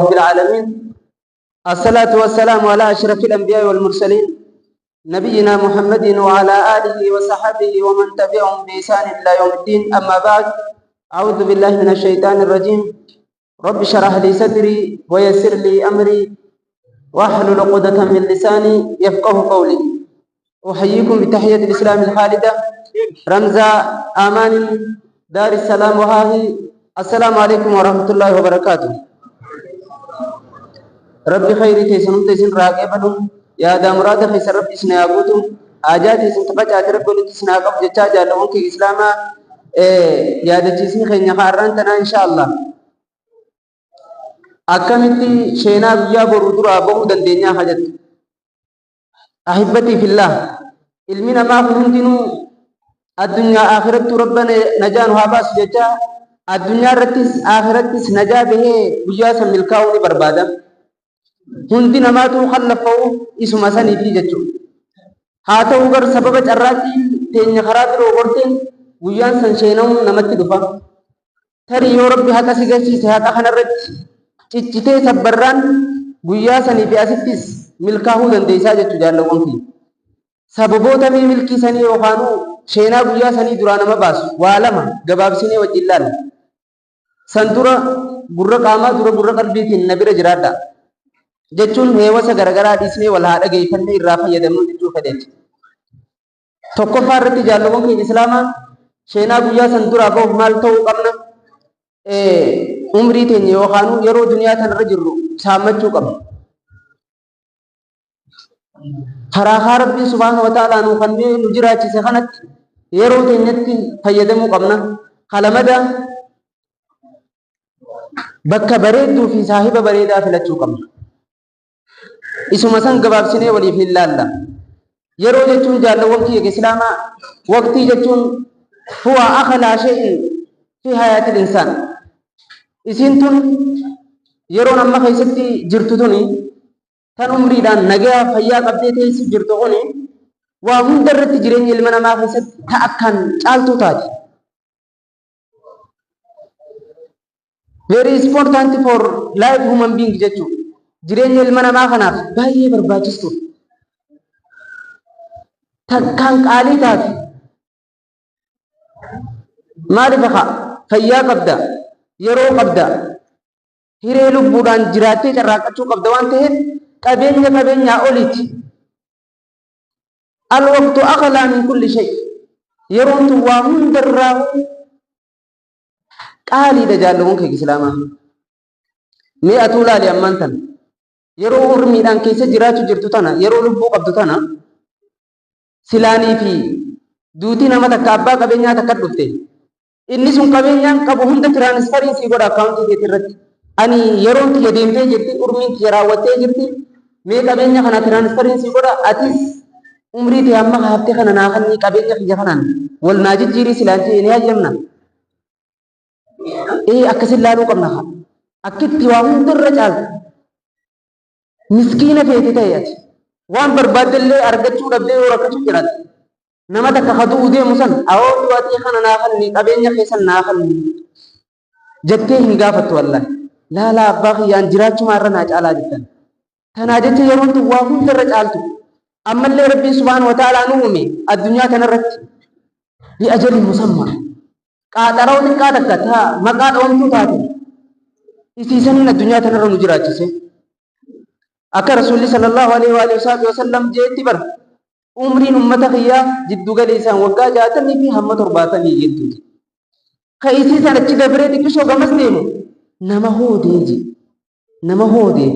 رب العالمين. الصلاة والسلام على أشرف الأنبياء والمرسلين نبينا محمد وعلى آله وصحبه ومن تبعهم بإحسان إلى يوم الدين. أما بعد، أعوذ بالله من الشيطان الرجيم. رب اشرح لي صدري ويسر لي أمري واحلل عقدة من لساني يفقه قولي. أحييكم بتحية الإسلام الخالدة رمز آمان دار السلام وهاهي. السلام عليكم ورحمة الله وبركاته. ربي خيري تيسنون تيسن راقي بدون يا دا مراد خيس ربي سنا يقوتم آجاتي سنتفجأت ربي لتسنا قف جتا جالون كي إسلاما يا دا جسمي خيني خاران تنا إن شاء الله. أكملتي شينا بيا برودر أبو دندنيا حاجت. أحبتي في الله، علمنا ما فهمتنو الدنيا آخرت ربنا نجان واباس جتا الدنيا رتس آخرتس نجا به بيا سملكاوني بربادا hundi namaatu khallafa'u isuma sanii fi jechuudha. Haa ta'u gar sababa carraatiin teenya karaa biroo gorteen guyyaan san sheenamuun namatti dhufa. Tarii yoo rabbi haqa si galchiise haqa kanarratti ciccitee sabbarraan guyyaa sanii fi asittis milkaa'uu dandeessaa jechuu jaallawwan fi sababoota milkii sanii yookaanuu sheenaa guyyaa sanii duraa nama baasu waa lama gabaabsinee wajjin ilaalla. San dura gurra qaamaa dura gurra qalbiitiin na bira jiraadha jechuun heewasa garagaraa dhiisnee wal haa dhageeffannee irraa fayyadamnu jechuu fedheeti. Tokkoffaa irratti jaallawwan keenya islaamaa sheenaa guyyaa san duraa bahuuf maal ta'uu qabna? Umrii teenya yookaan yeroo duniyaa tanarra jirru saammachuu qabna. Karaa rabbii subhaanahu wa ta'aalaa nu kanneen nu jiraachise kanatti yeroo teenyatti fayyadamuu qabna. Kalamada bakka bareedduu fi saahiba bareedaa filachuu qabna. isuma san gabaabsinee waliif hin laalla. Yeroo jechuun jaallawwan kiyya islaamaa waqtii jechuun huwa akhlaa shay'in fi hayaatil insaan. Isiin tun yeroon amma keessatti jirtu tuni tan umriidhaan nagaa fayyaa qabdee teessi jirtu kuni waa hunda irratti jireenya ilma namaa keessatti ta akkaan caaltuu taati. Very important for life human being jechuudha. Jireenya ilma namaa kanaaf baay'ee barbaachistu takkaan qaalii taati. Maaliif fayyaa qabda, yeroo qabda, hiree lubbuudhaan jiraattee carraaqachuu qabda waan ta'eef qabeenyaa oliiti. Alwaqtu aqlaa min kulli shay. Yeroon tun waa hundarraa qaaliidha jaallawwan kee islaamaa. Mee atuu laali ammaan tana yeroo urmiidhaan keessa jiraachuu jirtu tana yeroo lubbuu qabdu tana silaanii fi duutii nama takka abbaa qabeenyaa takka dhufte inni sun qabeenyaan qabu hunda tiraansfariinsii godha akkaawuntii keetii irratti. Ani yeroon kiyya deemtee jirti, urmiin kiyya raawwattee jirti, mee qabeenya kana tiraansfariinsii godha atis umrii tee amma haaftee kana naa kannii qabeenya kiyya kanaan wal naa jijjiirii silaantii ni hayyamna. Akkasin laaluu qabna. Akkitti waa hundarra caaltu miskiina feete ta'e ati waan barbaaddellee argachuu dhabdee yoo rakkachuu jiraate nama takka haduu deemu san awoo du'aatii kana naa kanni qabeenya keessan naa kanni jettee hin gaafattu wallahi. Laalaa abbaa kiyyaan jiraachuma irra naa caalaa jettan. Tanaa jecha yeroon tun waa hundarra caaltu. Ammallee rabbiin subhaanahu wa ta'aalaa nu uume addunyaa kanarratti li ajalin musammaa qaaxaroo xiqqaa takka taa maqaa dhoomtuu taate isiisaniin addunyaa tanarra nu jiraachise. Akka Rasuulli sallallahu alaihi wa sallam jeetti bar umriin ummata kiyyaa jiddu galeessaan waggaa 60 fi hamma 70 jettuuti. Ka isii san achi dabree xiqqishoo gamas deemu nama hoodee nama hoodee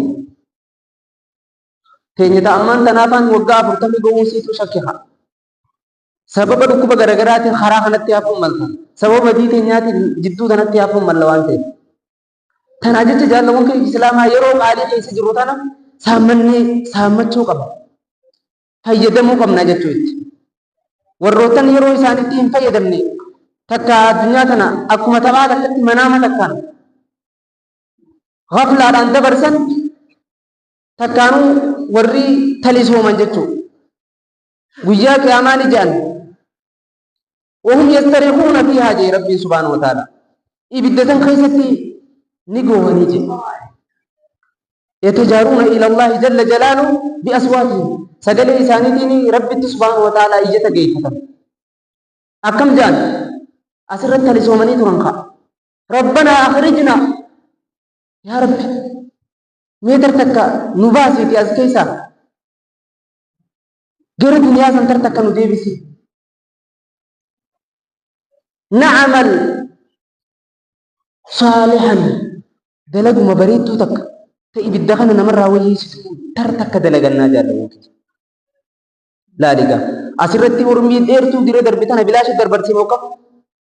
teenya ta'ammaan tanaafaan waggaa 40 gowwuusiitu shakkiha. Sababa dhukkuba garagaraatiin karaa kanatti hafuun malta. Sababa badii teenyaatiin jidduu kanatti hafuun malla waan ta'eef. Tanaa jecha jaallawwan kee islaamaa yeroo qaalii keessa jiru tana saammachuu qabna. Fayyadamuu qabna jechuutti. Warrootan yeroo isaanitti hin fayyadamne takka addunyaa tana akkuma taphaa takkatti manaama takkaan ghaflaadhaan dabarsan takkaanuu warri talisooman jechuudha. Guyyaa qiyaamaa ni jaan وهم يستريحون فيها جي ربي سبحانه وتعالى. إبدة خيستي نقوه نيجي يتجارون إلى الله جل جلاله بأصواتهم سجل إسانيتين رب سبحانه وتعالى إجت جيفة أكم جان أسرت لسومني ترنخا ربنا أخرجنا يا رب ميتر تكا نباسي في أزكيسا غير الدنيا سنتر تكا نديبسي نعمل صالحا دلقوا مبريتو تك تئي بالدخن نمر راوي تر تكا دلقنا جالو لا لقا أسرتي ورمي ديرتو دير دربتنا بلاش دربرتي موقف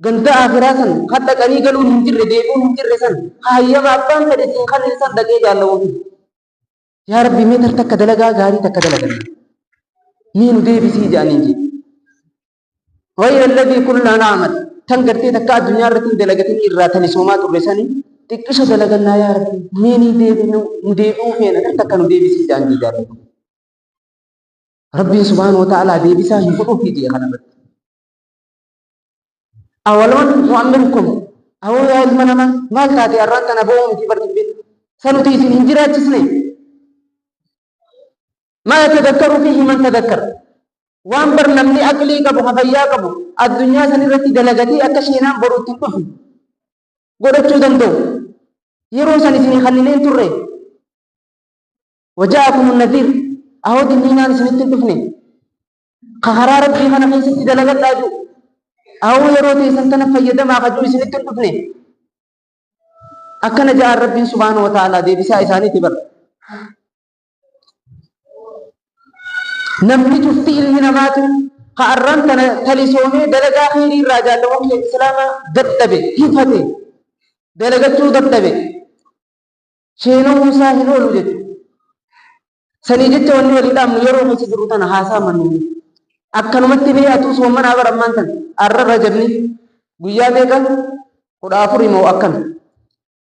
غنتا آخراتن خطا قري قالوا ننجر ديبون ننجر سن هيا ما أبان فدتين خل إنسان دقي جالو يا ربي ميتر تكا دلقا غاري تكا دلقنا مين ديبسي جانينجي غير الذي كلنا نعمل تنقرتي تكا الدنيا رتين دلقتين إراتني سومات الرساني تكشف دلقنا يا ربي ميني ديبنو نديبو فينا تكا نديبسي جانجي جالو ربي سبحانه وتعالى ديبسا يفقو في دي خنبت أولون مؤمنكم أو يا إلمنا ما تاتي أرانتنا بوهم في برد البيت سنتيسين هنجرات جسني ما يتذكر فيه من تذكر وانبر نمني أكلي كبو خفيا كبو الدنيا سنرتي دلغتي أكشينا بروتي كفو قرأتشو دمدو يرو سنسيني خلينين تري وجاءكم النذير أهو دنينا سنتين تفني قهر ربي خنا خيستي دلغت لاجو أهو يرو تيسن تنفيد ما خجو سنتين تفني أكنا جاء ربي سبحانه وتعالى دي بسا إساني تبر نمني تفتي إلمنا ماتو قارن تلسومي دلقا خيري راجع لهم في الإسلام دتبه هفته دلقتو دتبه شينو موسى هنو لجت سنيجت وني ولدام يرو خيس جروتان هاسا منو أكنمت بي أتو سومن أبر أمانتن أرر رجبني بيا بيكا قدافري مو أكن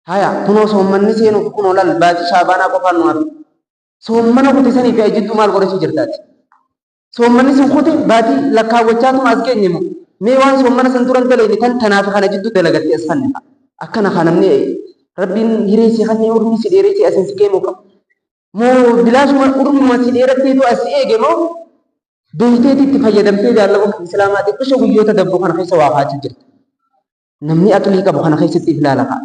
هيا تنو سومن نسينو كنو لال باج شابانا قفان نوار سومن أبو تسني في أجد مال قرشي جرتات سومن سنخوتي باتي لكا وچاتم أزكي نمو ميوان سومن سنتورن تليني تن تنافي خانة جدو دلغتي أسخن أكنا خانمني ربين هريسي خاني ورمي سيديريسي أسنسكي موكا مو بلاش ما أرمي سيديرتي تو أسئي مو بيتي تفيدمتي جالو إسلاماتي كشو يوتا دبو خان خيسا واقعاتي جرت نمني أكلي كبو خان خيسا تفلالها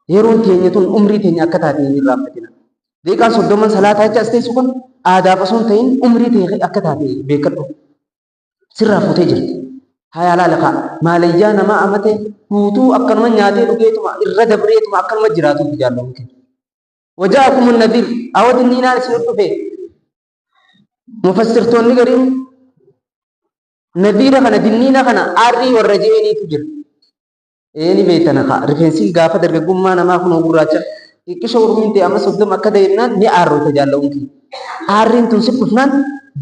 يرون تينيتون أمري تيني أكتاتي رافتنا ديكا صدومن صلاة هاي أستي سوكن آدا بسون تين أمري تيني أكتاتي بيكتو سر رافوتي جرت هاي على لقاء ماليجانا ما أمتي هوتو أكن من ياتي لقيتما إرد بريتما أكن مجراتو بجالو ممكن وجاءكم النذير أود النينا سنرتو فيه مفسرتون لغرين نذير خنا دنينا خنا آري والرجيني تجر إني بيتنا خا رفنسي غافة درجة نما خنو براچا إكشور من تي أما صدق مكة دينا ني آرو تجالون كي آرين تنسب فنان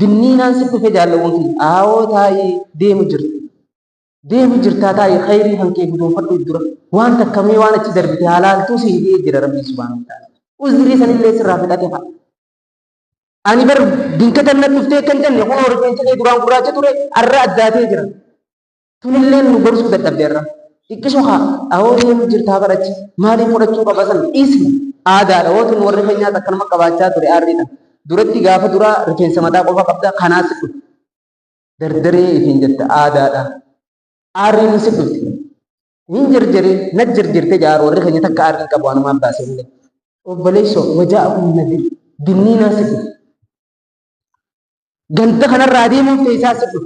دنينا نسب في جالون كي آو تاي دي مجر تاي خيري هنكي بدون فرد الدرا وان تكمي وانا تدر بتي حلال توسي دي جرى ربي سبحانه وتعالى وزري سن الله سر رافداتي خا أني بر دينك تنا تفتح كنجن يكون اور بنت لي دران براچا توري أرى أداتي جرى تنلين نبرس بدر بيرا إكشوها أهو دي مجر تابرج مالي مرچو بسن اسم آدا أهو تنور فينا تكلم كباچا توري أرينا درتي غافة درا رفين سمدا قفا قبدا خناس دردري فين جت آدا آرين سكت نجر جري نجر جرتي جار ور خني تكارن كبوان ما باسين وبليسو وجاءكم النذير دنينا سكت جنت خنا رادي من فيسا سكت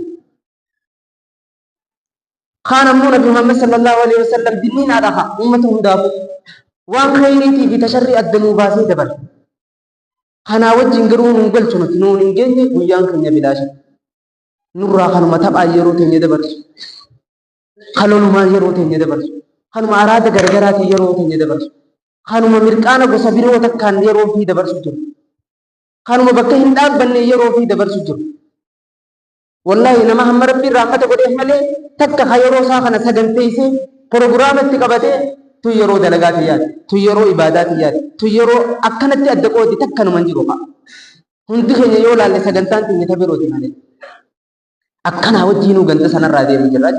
خان أمو نبي محمد صلى الله عليه وسلم دنينا رها أمته داب وان خيرتي في تشري الذنوباسي دبر خنا وجين غرون نقول شنو نون نجي ويان كنيا بلاش نورا خنا متاب أيرو تني دبر خلون ما يرو تني دبر خنا ما أراد غرغرات يرو تني دبر خنا ما مركانا بسبيرو تكان يرو في دبر سجود خنا ما بكين داب بني يرو في دبر سجود والله نما هم ربي رحمة قدي ملي تك خيرو ساخنا سجنتيسي program اتقابته تو يرو دلغاتيات تو يرو عباداتيات تو يرو أكنت أدقو دي تكنو منجروها هندي خيني يولا لسجنتان تني تبيرو دي مالي أكنا وجينو غنت سنة رادي مجراج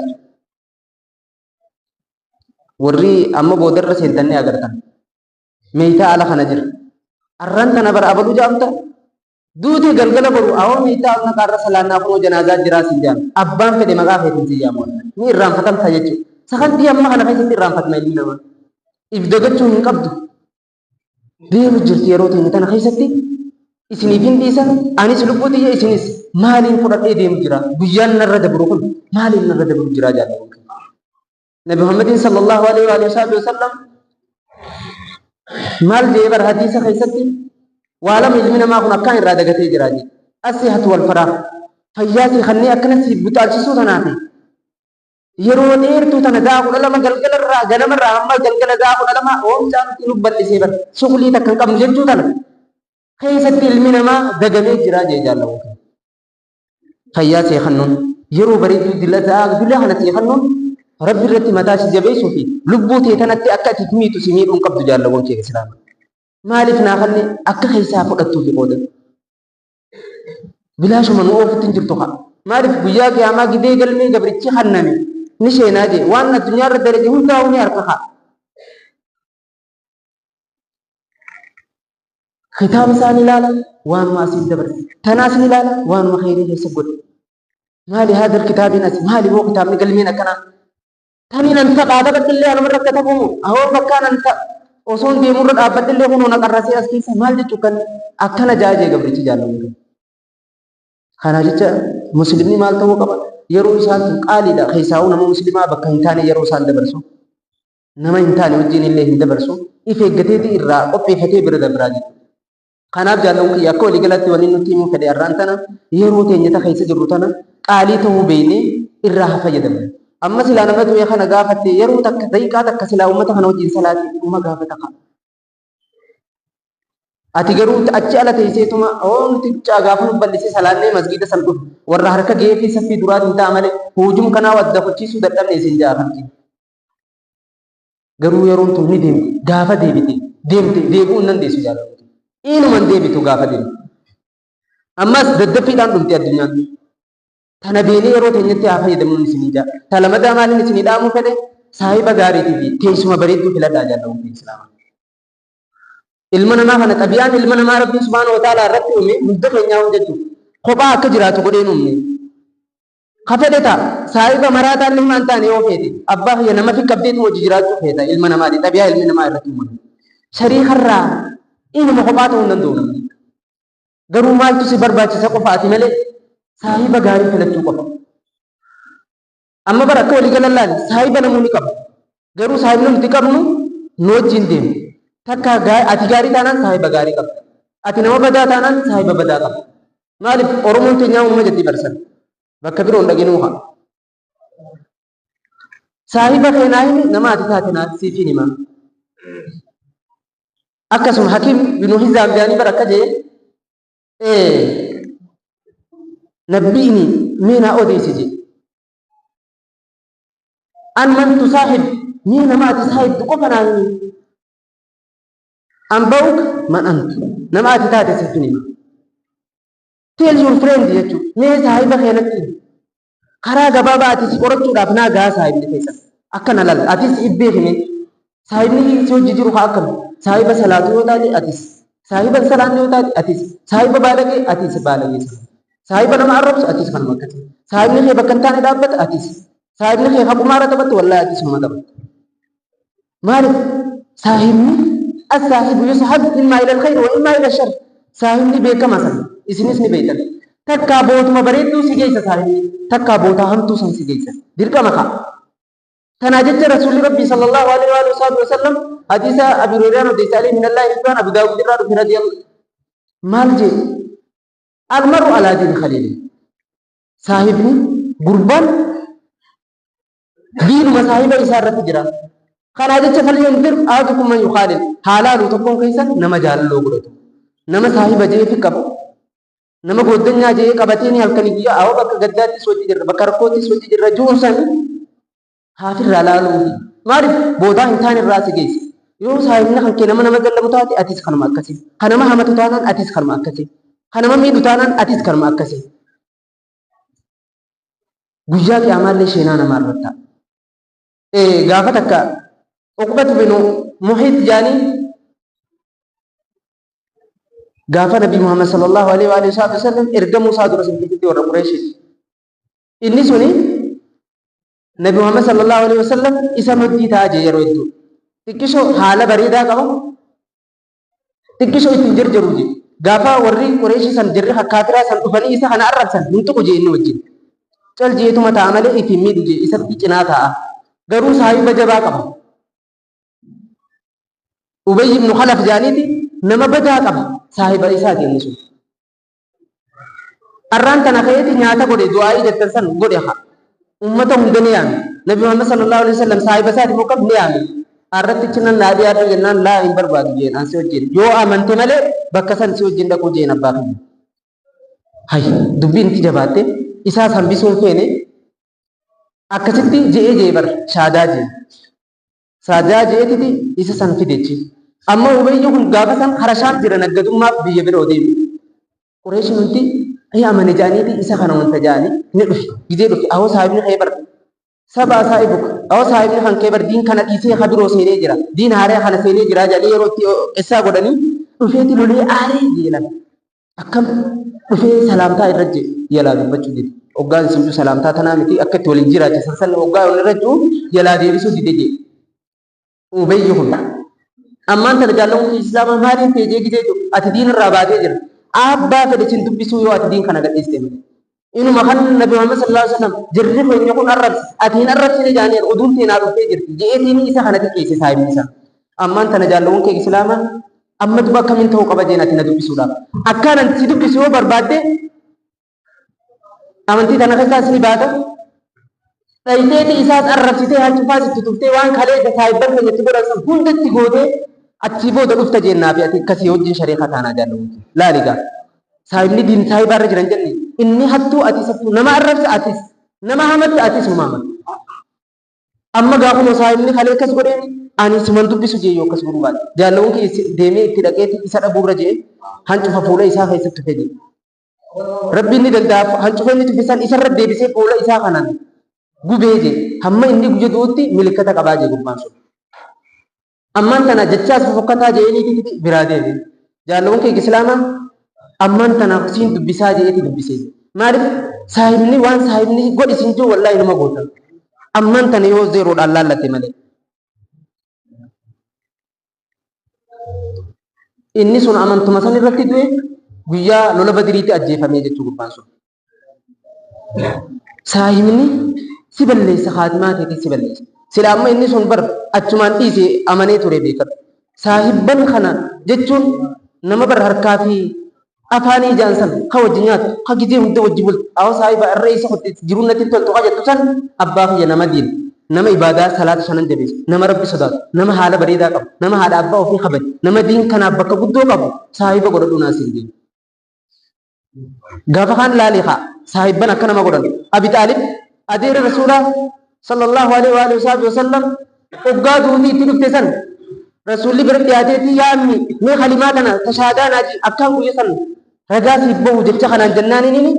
ورّي أما بودر رسيدني أغرتان ميتا على خنجر arranta na bara abalu jamta duuti galgala baru awam ita na karra salana ko janaza jira sinjam abban fede maga fetin sijamo ni irran fatam tajechu sakanti amma kana kaysati irran fatma ilina ma ibdagachu hin qabdu deemu jirti yeroo ta'e tana kaysati isiniifin dhiisa anis lubbuuti isinis maaliin fudhadhee deemu jira guyyaan narra dabru kun maaliin narra dabru jira jaalladhu nabi muhammadin sallallahu alaihi wa sallam maal jee bar hadiisa kaysatti waalam ilmi namaa kun akkaan irraa dagatee jira jee asihatu wal faraah fayyaatii kanneen akkanatti butaalchisuu tanaati yeroo dheertuu tana daakudha lama galgalarraa ganamarraa hamma galgala daakudha lama oomshaan nu bal'isee bar suqlii takkan qabnu jechuu tana keessatti ilmi namaa dagamee jira jee jaalladhu fayyaa seekannoon yeroo bareedduu dila kana seekannoon rabbi irratti mataa si jabeessuu fi lubbuu tee tanatti akka ati miitu si miidhuun qabdu jaalladhuun kee islaama maaliif naa kanne akka keessaa fudhattuu fi qooda bilaashuma nu oofutti hin jirtu haa maaliif guyyaa qiyaamaa gidee galmee gabrichi hanname ni sheenaa jee waan addunyaa irra dalaje hundaa'u ni harka haa kitaaba isaan ilaala waanuma asiin dabarse tanaas ni ilaala waanuma khayrii keessa godhe maali haadha kitaabiin as maali moo kitaabni galmeen akkanaa taniin anta qaada badillee anuma irra katabumu ahoo bakkaan anta osoon deemurra dhaabbadillee kunoo naqarrasee as keessa maal jechuu kan akkana jaajee gabrichi jaallamu kana jecha muslimni maal ta'uu qaba yeroo isaan tun qaaliidha keessaa'u nama muslimaa bakka hin taane yeroo isaan dabarsu nama hin taane wajjin illee hin dabarsu if eeggateeti irraa qopheeffatee bira dabraa jechuudha kanaaf jaallamu kiyya akka waliigalatti waliin nutti himuu fedhe arraan tana yeroo teenyata keessa jirru tana qaalii ta'uu beeknee irraa haa fayyadamne amma silaa nama du'e kana gaafatte yeroo takka daqiiqaa takka silaa uummata kana wajjin salaatii uma gaafata kaa ati garuu achi ala teesseetuma nuti gaafa nu bal'isee salaannee masgiida san dhufu warra harka gahee fi saffii duraatiin ta'a malee hujum kanaa wadda kuchiisuu dadhabne isin jaafanti garuu yeroon tun ni deemte gaafa deebite deemte deebi'uu hin dandeessu jaalladhu inuman deebitu gaafa deemte ammas daddaffiidhaan dhumte addunyaan tana beeknee yeroo teenyatti haa fayyadamnuun isinii jaa talamadaa maaliin isinii dhaamuu fedhe saahiba gaariitii fi teessuma bareedduu filadhaa jaalladhu islaama ilma namaa kana xabiyaan ilma namaa rabbiin subhaanahu wa ta'aalaa irratti uume hunda keenyaa hojjetu kophaa akka jiraatu godheen uumne kafedhe ta'a saahiba maraataan ilma hin taane yoo feete abbaa kiyya nama fi qabdeetu hojii jiraachuu feeta ilma namaati xabiyaa ilmi namaa irratti uumame shariikarraa inuma kophaa ta'uu hin danda'u namni garuu maaltu si barbaachisa qofaati malee saahiba gaarii filachuu qofa amma bara akka walii galan saahiba namuu ni qaba garuu saahibni nuti qabnu nu wajjin deemu takka ati gaarii taanaan saahiba gaarii qabda ati nama badaa taanaan saahiba badaa qabda maaliif oromoon teenyaa uumama jetti barsan bakka biroon dhaginuu haa saahiba keenaa himi nama ati taate naa siifin himaa akkasuma hakiim binu hizaam jaanii bara akka jee nabbiini miinaa odeessi jee an man tusaahib mii nama ati saahibdu qofa naa himi anba'uk man antu nama ati taate siifin himaa tell your friend jechuun mee saahiba keenatti karaa gabaabaa ati si qorachuudhaaf naa gaa saahibni keessa akkana lal atis ibbee hime saahibni si hojii jiru haa akkam saahiba salaatu yoo taate atis saahiba salaanni yoo taate atis saahiba baalagee atis baalagee saahiba nama arrabsu atis kanuma akkasi saahibni kee bakka hin taane dhaabbata atis saahibni kee haqumaara taphatte wallaahi atis numa taphatte maaliif saahibni as-saahibu yusahab immaa ila al-khayr wa immaa ila ash-sharr saahibni beekama san isinis ni beektan takkaa bootuma bareedduu si geessa saahibni takkaa bootaa hamtuu san si geessa dirqama kaa tanaa jecha rasuulli rabbii sallallahu alaihi wa sallam hadiisa abi hurayraan odeessa alayhi min allahi ridwaan abu daawud irraa dhufe radiyallahu maal jee almaru alaa diini khaliili saahibni gurbaan diinuma saahiba isaa irratti jira kanaa jecha falyanzir ahadukum man yukhaalil haalaalu tokkoon keessan nama jaalaloo godhatu nama saahiba jee fi qabu nama goddanyaa jee qabatee ni halkanii guyyaa awwa bakka gaddaattis hojii jirra bakka rakkoottis hojii jirra juunsan haafirraa laaluufi maaliif boodaa hin taane irraa si geesse yoo saahibni kan kee nama gallamu taate atis kanuma akkasii kan nama hamatu taanaan atis kanuma akkasii kan nama miidhu taanaan atis kanuma akkasii guyyaa qiyaamaallee sheenaa namaa irratti gaafa takka uqbatu binu muhiit jaanii قاف نبي محمد صلى الله عليه وآله وسلم إرقموا صادر رسول الله ورى قريش إني سوني نبي محمد صلى الله عليه وسلم إسم الدي تاج يرويدو تكشو حالة بريدة كم تكشو إتنجر جروجي قافا ورّي قريش سن جرّي حكاترا سن أفني إسا خنا أرّب سن ننتو جي إنو وجين چل جي تو متا عمله إتمي دجي إسا بيچنا تھا غرو صاحب بجبا كم أبي بن خلف جاني تي نما بجا كم صاحب إسا دي نسو أرّان تنخيتي نياتا قولي دعائي جتنسن قولي خا أمتا هم دنيا نبي محمد صلى الله عليه وسلم صاحب ساتي مكم نيامي أردت تشنن نادي أردت جنان لا إنبر بعد جين أنسي وجين يو آمن تملي بكسن سي وجين دكو جين أباك هاي دبين تي جباتي إسا سنبسون فيني أكسيتي جي بر شادا جي سادا جي تي إسا سنفي ديچي أما أبي يوم غابسان خرشان جرن أجدوم ما بيجبر أودي قريش ننتي أي أمن جاني تي إسا خنا منتجاني نلفي جدير أهو صاحبني خيبر سبا صاحبك أو صاحبني خان كبر دين كان إسي خبرو سيني جرا دين هاري خان سيني جرا جالي روتي إسا قدني رفيتي لولي آري جيلا أكم رفي سلامتا الرجي يلا بچو دي أوغان سمجو سلامتا تنامتي أكت ولي جرا جسنسل أوغان الرجو يلا دي بسو دي دي وبيهم أما أنت رجالهم في إسلام مارين تيجي جيجو أتدين الرابطة جرا أبا فدشين تبسو يو أتدين كان قد إستيمي إنه مخان النبي محمد صلى الله عليه وسلم جرّي فإن يكون الرب أتين الرب سنة جاني أدون تين عارف تجر جئتني إسا خانة كيسي صاحب إسا أما أنت نجالون كي إسلاما أما تبا كمين تو قبجينا تنا دو بسولا أكان أنت دو بسوا بربادة أما أنت تنا خسا سني بادا تايتي إساس الرب سيتي هاتفاس تتوفتي وان خالي صاحب بن يتبور أسم هند تيغودي أتشيبو دلوف تجينا في أتي كسيو جين شريخة تانا جالون لا لغا صاحبني دين صاحب الرجل جنني إني حتى أتي سبتو نما الرب أتيس نما حمد أتيس ممامد أما قاقو صاحبني خلي كس قرين أني سمنتو بسو جيو كس قروبات جالون كي ديمي اتدقيت إسا أبو رجي هنچو ففولا إسا خيسك تفيدي ربي إني دلداف هنچو فيني تفسان إسا رب دي بسي فولا إسا خنان قبيجي هم إني قجدوتي ملكتا قباجي قبان سو أما أنتنا جتشاس ففقتا جيني تي برادي جالون كي إسلاما أمان تنافسين دبسا جئتي دبسي مارف صاحبني وان صاحبني قد سنجو والله نما قوتا أمان تنيو زيرو الله لتي ملي إني سن أمان تمسان رتي دوي قويا لولا بدريتي أجيفا ميجي تشوكو بانسو صاحبني سيبالي سخاتماتي تي سيبالي سلا أما إني سن بر أجمان إيسي أماني توري بيكر صاحبن خنا جتشون نما بر هركافي أفاني جانسن خو جنيات خجدي هم دو جبل أو صاحب الرئيس خد جرونة تلتو تقاجة تسن أباه يا نما دين نما إبادة صلاة شنن جبيس نما ربي صدق نما حالة بريدة كم نما حالة أباه في خبر نما دين كان أباك بدو كم صاحب قرر ناسين دين غافخان لا لخا صاحب بنا كنا ما قرر أبي طالب أدير رسوله صلى الله عليه وآله وسلم أبغادوني تلفتسن رسولي برتي آتيتي يا أمي من خليماتنا تشهدانا جي أكام يسن رجاسي بو جبت خنا جناني نيني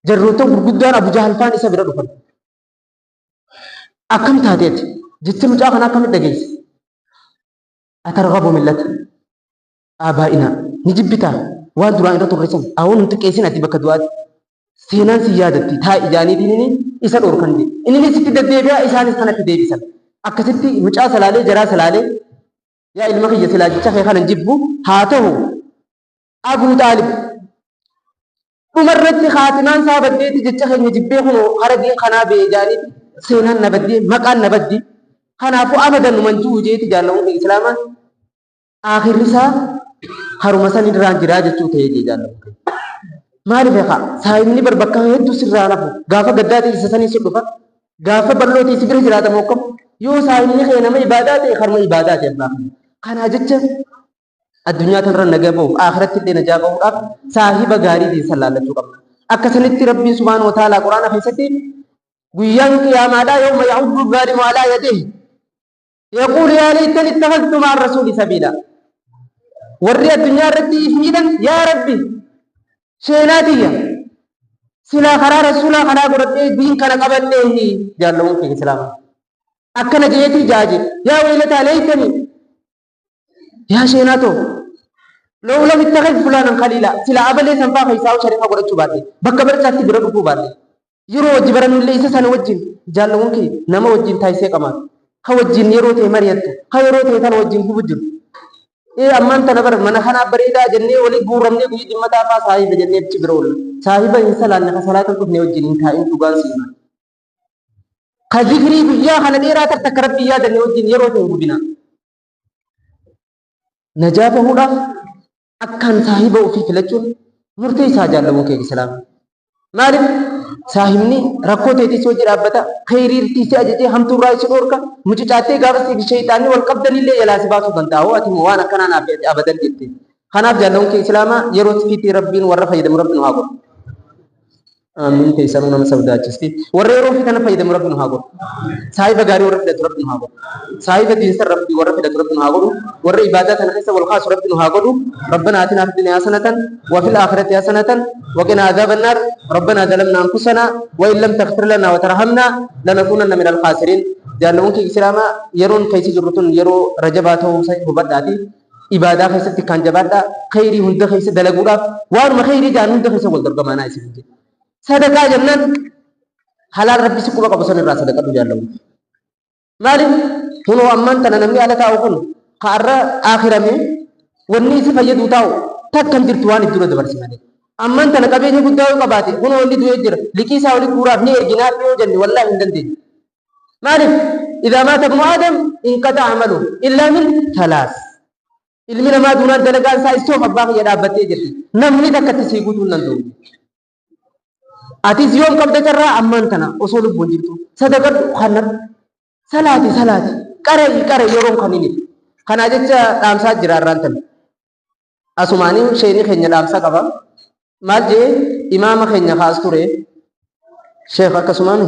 جروتو برغدان أبو جهل فان إسا برد فن أكام تاتيت جبت مجا خنا أكام الدقيس أترغب ملة آبائنا نجبتا وان دران رتو رسم أهون انتو كيسين أتي بكدوات سينان سيادتي تا إجاني دينيني إسان أوركان دي إنني ستي دبيبيا إسان إسانة ديبسان أكسيتي مجا سلالي جرا سلالي يا إلمخي يسلاجي شخي خانا نجبو هاتو أبو طالب umarratti khaatinaan isaa baddeeti jecha keenya jibbee kun harabiin kanaa bee jaanii seenaan na baddee maqaan na baddi kanaafuu abadan numan jiru jeeti jaallamuun islaamaa akhirri isaa haruma san irraan jiraa jechuu ta'ee jee jaallamuun maaliif eeqa saayimni barbakka hedduu sirraa lafu gaafa gaddaati isa sanii si dhufa gaafa bal'ootii si bira jiraatamu akkam yoo saayimni kee nama ibaadaa ta'e harma ibaadaa ta'e irraa kanaa jecha الدنيا تنرى نجابه آخرت اللي نجابه أب صاحب غاري دي سلالة جوكم أكسنت ربي سبحانه وتعالى قرآن في ستي ويانك يا مادا يوم يعود الظالم على يديه يقول يا ليتني اتخذت مع الرسول سبيلا وري الدنيا ردي إفميدا يا ربي شيناتي سلا خرا رسولا خرا قرأت دين كان قبل له جالهم في الإسلام أكن جيتي جاجي يا ويلتا ليتني يا شيناتو لو لم يتخذ فلانا خليلا سلا أبلي سنفا خيساو شريفا قرأت شباتي بكا برساتي برقبو باتي يرو وجبرن اللي سنة وجين جالون كي نما وجين تايسي كمان خوجين يرو تي مريت خيرو تي تان وجين كوبجن إيه أمان تنبر من خنا بريدا جنة ولي بورمني بيجي جمتا فا صاحب جنة بتشبرول صاحب إنسان لأن خسارات كفني وجين تاين تقال سيما خذكري بيا خنا ديرا تكرب بيا جنة وجين يرو تي كوبنا نجابه هذا أكان صاحب وفي فلتون مرتي ساجال لهم كي السلام مالك صاحبني ركوتي تيسو جرابتا خيري تيسي أجتي هم تراي سنوركا مجھے چاہتے گاوس کی شیطانی والقبضن اللي يلا سباسو بنتاو أتي موانا كنانا أبدا جتي خناب جالهم كي إسلاما يروت في ربين ورفا يدم ربين هاقو آمين تيسانونا مسودا جستي وريرو في كنا فايدم ربين هاقو صاحب غاري ورفا يدم ربين هاقو صاحب دين سر ربي ورفا يدم ربين هاقو ور عبادات الخيسة والخاص ربين هاقو ربنا آتنا في الدنيا حسنة وفي الآخرة حسنة وقنا عذاب النار ربنا ظلمنا أنفسنا وإن لم تغفر لنا وترحمنا لنكونن من الخاسرين جالون كي إسلاما يرون كيسي جرتون يرو رجباته وبداتي إبادة خيسة كان جبادا خيري هند خيسة دلقودا وارما خيري جان هند خيسة والدرقا مانا يسيبك صدقاء جنن حلال ربي سكوبا قبسان الرا صدقاء جالون مالي هنو أمان تنمي على تاوكن خارا آخرة من وني سفيدو تاو تكن جرتوان الدولة دبرسي مالي أمان تنكبيني قداو قباتي هنو اللي دويجر لكي ساولي كورا بني إرجنات بيو جني والله هندن دي مالك إذا مات ابن آدم انقطع عمله إلا من ثلاث ilmina ma dunan dalagaan isaa istoo abbaa kiyya dhaabbattee jirti namni takka itti sii guutuu nan ta'u atis yoom qabda carraa ammaan tana osoo lubbuun jirtu sadaqadhu kannat salaati qaree yeroon kanini kana jecha dhaamsaa jira irraan tan asumaanii sheekni keenya dhaamsa qaba maal jee imaama keenya kaas ture sheekh akkasumaan